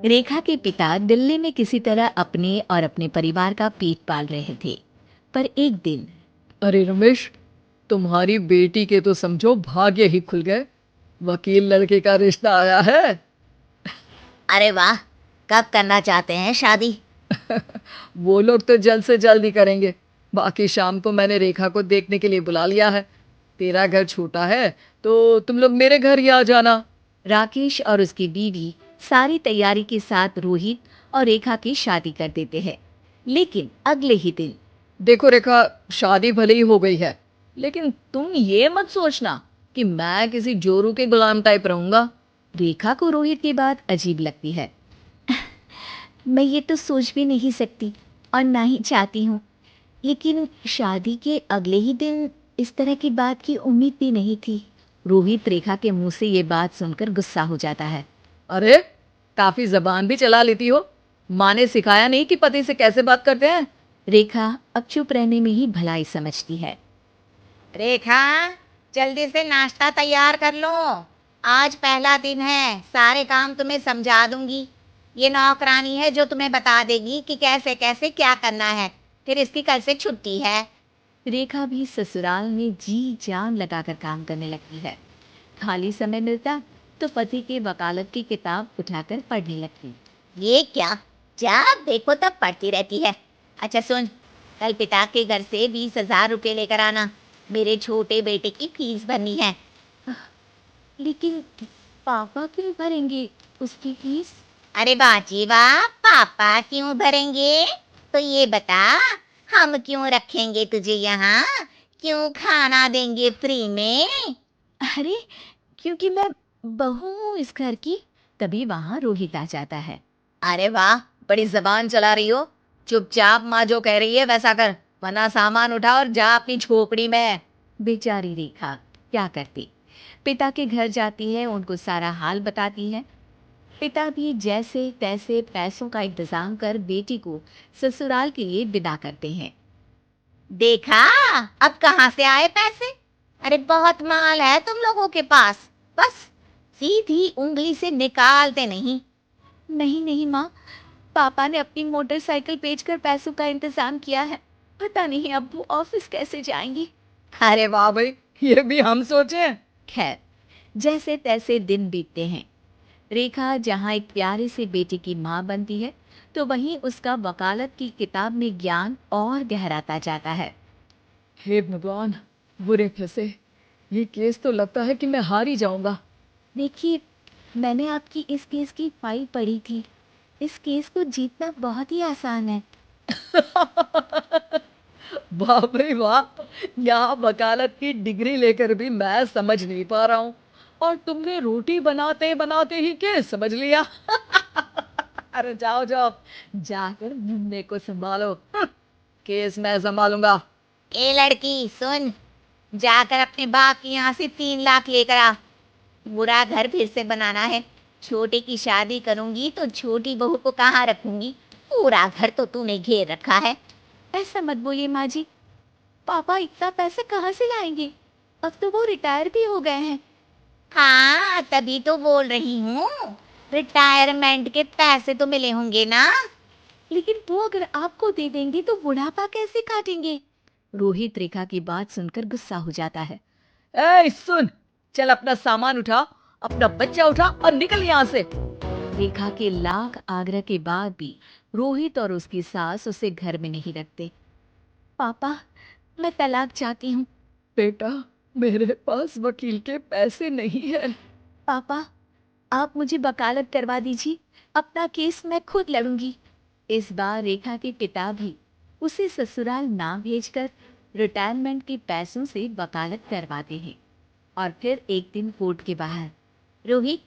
रेखा के पिता दिल्ली में किसी तरह अपने और अपने परिवार का पेट पाल रहे थे। पर एक दिन अरे रमेश, तुम्हारी बेटी के तो समझो भाग्य ही खुल गए। वकील लड़के का रिश्ता आया है। अरे वाह, कब करना चाहते हैं शादी? वो लोग तो जल्द से जल्द ही करेंगे। बाकी शाम को मैंने रेखा को देखने के लिए बुला लिया है। तेरा घर छोटा है तो तुम लोग मेरे घर ही आ जाना। राकेश और उसकी बीवी सारी तैयारी के साथ रोहित और रेखा की शादी कर देते हैं। लेकिन अगले ही दिन देखो रेखा, शादी भले ही हो गई है, लेकिन तुम ये मत सोचना कि मैं किसी जोरू के गुलाम टाइप रहूंगा। रेखा को रोहित की बात अजीब लगती है। मैं ये तो सोच भी नहीं सकती और ना ही चाहती हूँ। लेकिन शादी के अगले ही दिन इस तरह की बात की उम्मीद भी नहीं थी। रोहित रेखा के मुंह से ये बात सुनकर गुस्सा हो जाता है। अरे, काफी जबान भी चला लेती हो। माँ ने सिखाया नहीं कि पति से कैसे बात करते हैं? रेखा अब चुप रहने में ही भलाई समझती है। रेखा, जल्दी से नाश्ता तैयार कर लो। आज पहला दिन है, सारे काम तुम्हें समझा दूंगी। ये नौकरानी है जो तुम्हें बता देगी कि कैसे कैसे क्या करना है। फिर इसकी कल से छुट्टी है। रेखा भी ससुराल में जी जान लगाकर काम करने लगती है। खाली समय मिलता तो पति के वकालत की किताब उठाकर पढ़ने लगती। ये क्या, जब देखो तब पढ़ती रहती है। अच्छा सुन, कल पिता के घर से 20,000 रुपये लेकर आना। मेरे छोटे बेटे की फीस भरनी है। लेकिन पापा क्यों भरेंगे उसकी फीस? अरे बाजी वाह, पापा क्यों भरेंगे? तो ये बता, हम क्यों रखेंगे तुझे यहाँ? क्यों खाना देंगे फ्री में? अरे, क्योंकि मैं बहू हूँ इस घर की। तभी वहां रोहित आ जाता है। अरे वाह, बड़ी जबान चला रही हो। चुपचाप माँ जो कह रही है वैसा कर, वरना सामान उठा और जा अपनी झोपड़ी में। बेचारी रेखा क्या करती। पिता के घर जाती है, उनको सारा हाल बताती है। पिता भी जैसे तैसे पैसों का इंतजाम कर बेटी को ससुराल के लिए विदा करते हैं। देखा, अब कहाँ से आए पैसे? अरे बहुत माल है तुम लोगों के पास, बस सीधी उंगली से निकालते नहीं। नहीं नहीं माँ, पापा ने अपनी मोटरसाइकिल बेचकर पैसों का इंतजाम किया है। पता नहीं अब वो ऑफिस कैसे जाएंगी। अरे वाह भाई, ये भी हम सोचे। खैर, जैसे तैसे दिन बीतते हैं। रेखा जहाँ एक प्यारे से बेटे की माँ बनती है, तो वहीं उसका वकालत की किताब में ज्ञान और गहराता जाता है। हे भगवान, बुरे फंसे। ये केस तो लगता है कि मैं हार ही जाऊंगा। देखिए, मैंने आपकी इस केस की फाइल पढ़ी थी। इस केस को जीतना बहुत ही आसान है। वाह भाई वाह, यहाँ वकालत की डिग्री लेकर भी मैं समझ नहीं पा रहा हूँ, और तुमने रोटी बनाते बनाते ही केस समझ लिया। अरे जाओ जाओ, जाकर मुन्ने को संभालो। केस मैं संभालूंगा। ए लड़की सुन, जाकर अपने बाप के यहाँ से 3 लाख लेकर आ। पूरा घर फिर से बनाना है। छोटे की शादी करूंगी तो छोटी बहू को कहाँ रखूंगी? पूरा घर तो तूने घेर रखा है। ऐसा मत बोलिए माँ जी। पापा इतना पैसे कहाँ से लाएंगे? अब तो वो रिटायर भी हो गए हैं। हाँ, तभी तो बोल रही हूँ। रिटायरमेंट के पैसे तो मिले होंगे ना? लेकिन वो अगर आपको दे देंगे तो बुढ़ापा कैसे काटेंगे? रोहित रेखा की बात सुनकर गुस्सा हो जाता है। ए सुन, चल अपना सामान उठा, अपना बच्चा उठा और निकल यहाँ से। रेखा के लाख आग्रह के बाद भी रोहित और उसकी सास उसे घर में नहीं रखते। पापा, मैं तलाक चाहती हूँ। बेटा, मेरे पास वकील के पैसे नहीं है। पापा, आप मुझे वकालत करवा दीजिए। अपना केस मैं खुद लड़ूंगी। इस बार रेखा के पिता भी उसे ससुराल ना भेजकर रिटायरमेंट के पैसों से वकालत करवाते हैं। और फिर एक दिन कोर्ट के बाहर, रोहित,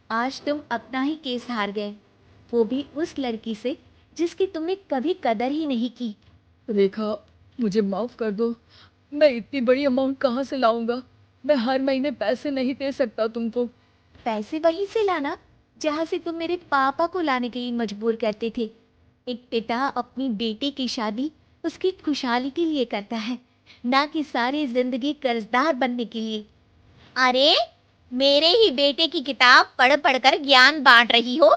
आज तुम अपना ही केस हार गए, वो भी उस लड़की से जिसकी तुमने कभी कदर ही नहीं की। रेखा, मुझे माफ कर दो। मैं इतनी बड़ी अमाउंट कहाँ से लाऊंगा? मैं हर महीने पैसे नहीं दे सकता तुमको। पैसे वहीं से लाना जहां से तुम मेरे पापा को लाने के लिए मजबूर करते थे। एक पिता अपनी बेटी की शादी उसकी खुशहाली के लिए करता है, ना कि सारी जिंदगी कर्जदार बनने के लिए। अरे, मेरे ही बेटे की किताब पढ़ पढ़ कर ज्ञान बांट रही हो।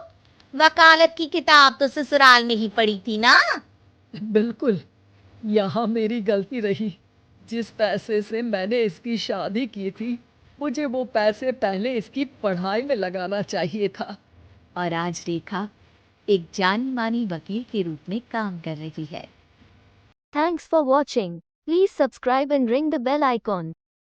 वकालत की किताब तो ससुराल में ही पड़ी थी ना। बिल्कुल, यहाँ मेरी गलती रही। जिस पैसे से मैंने इसकी शादी की थी, मुझे वो पैसे पहले इसकी पढ़ाई में लगाना चाहिए था। और आज रेखा एक जानी मानी वकील के रूप में काम कर रही है। Thanks for watching. Please subscribe and ring the bell icon.